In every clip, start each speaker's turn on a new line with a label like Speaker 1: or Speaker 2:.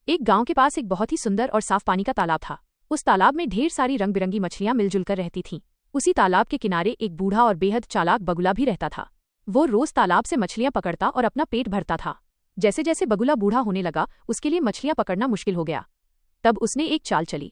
Speaker 1: एक गांव के पास एक बहुत ही सुंदर और साफ पानी का तालाब था। उस तालाब में ढेर सारी रंग बिरंगी मछलियां मिलजुल कर रहती थीं। उसी तालाब के किनारे एक बूढ़ा और बेहद चालाक बगुला भी रहता था। वो रोज तालाब से मछलियां पकड़ता और अपना पेट भरता था। जैसे जैसे बगुला बूढ़ा होने लगा, उसके लिए मछलियां पकड़ना मुश्किल हो गया। तब उसने एक चाल चली।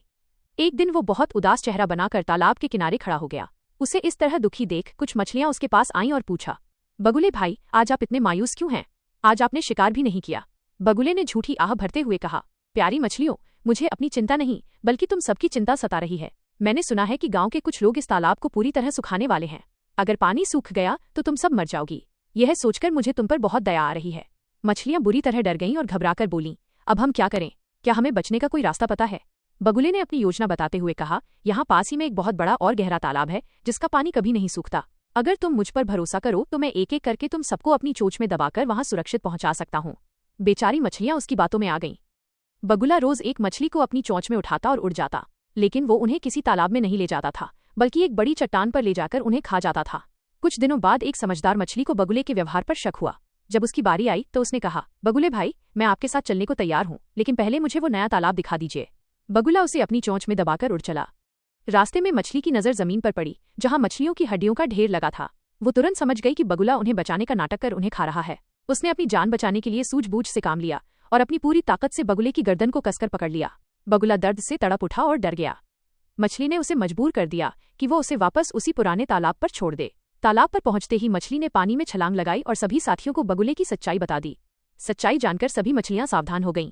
Speaker 1: एक दिन वो बहुत उदास चेहरा बनाकर तालाब के किनारे खड़ा हो गया। उसे इस तरह दुखी देख कुछ मछलियां उसके पास आईं और पूछा, बगुले भाई, आज आप इतने मायूस क्यों हैं? आज आपने शिकार भी नहीं किया। बगुले ने झूठी आह भरते हुए कहा, प्यारी मछलियों, मुझे अपनी चिंता नहीं बल्कि तुम सबकी चिंता सता रही है। मैंने सुना है कि गांव के कुछ लोग इस तालाब को पूरी तरह सुखाने वाले हैं। अगर पानी सूख गया तो तुम सब मर जाओगी। यह सोचकर मुझे तुम पर बहुत दया आ रही है। मछलियां बुरी तरह डर गईं और घबराकर बोलीं, अब हम क्या करें? क्या हमें बचने का कोई रास्ता पता है? बगुले ने अपनी योजना बताते हुए कहा, यहाँ पास ही में एक बहुत बड़ा और गहरा तालाब है जिसका पानी कभी नहीं सूखता। अगर तुम मुझ पर भरोसा करो तो मैं एक एक करके तुम सबको अपनी चोंच में दबाकर वहां सुरक्षित पहुंचा सकता हूँ। बेचारी मछलियां उसकी बातों में आ गईं। बगुला रोज एक मछली को अपनी चोंच में उठाता और उड़ जाता, लेकिन वो उन्हें किसी तालाब में नहीं ले जाता था, बल्कि एक बड़ी चट्टान पर ले जाकर उन्हें खा जाता था। कुछ दिनों बाद एक समझदार मछली को बगुले के व्यवहार पर शक हुआ। जब उसकी बारी आई तो उसने कहा, बगुले भाई, मैं आपके साथ चलने को तैयार हूँ, लेकिन पहले मुझे वो नया तालाब दिखा दीजिए। बगुला उसे अपनी चोंच में दबाकर उड़ चला। रास्ते में मछली की नजर जमीन पर पड़ी, जहां मछलियों की हड्डियों का ढेर लगा था। वो तुरंत समझ गई कि बगुला उन्हें बचाने का नाटक कर उन्हें खा रहा है। उसने अपनी जान बचाने के लिए सूझबूझ से काम लिया और अपनी पूरी ताकत से बगुले की गर्दन को कसकर पकड़ लिया। बगुला दर्द से तड़प उठा और डर गया। मछली ने उसे मजबूर कर दिया कि वो उसे वापस उसी पुराने तालाब पर छोड़ दे। तालाब पर पहुंचते ही मछली ने पानी में छलांग लगाई और सभी साथियों को बगुले की सच्चाई बता दी। सच्चाई जानकर सभी मछलियां सावधान हो गईं।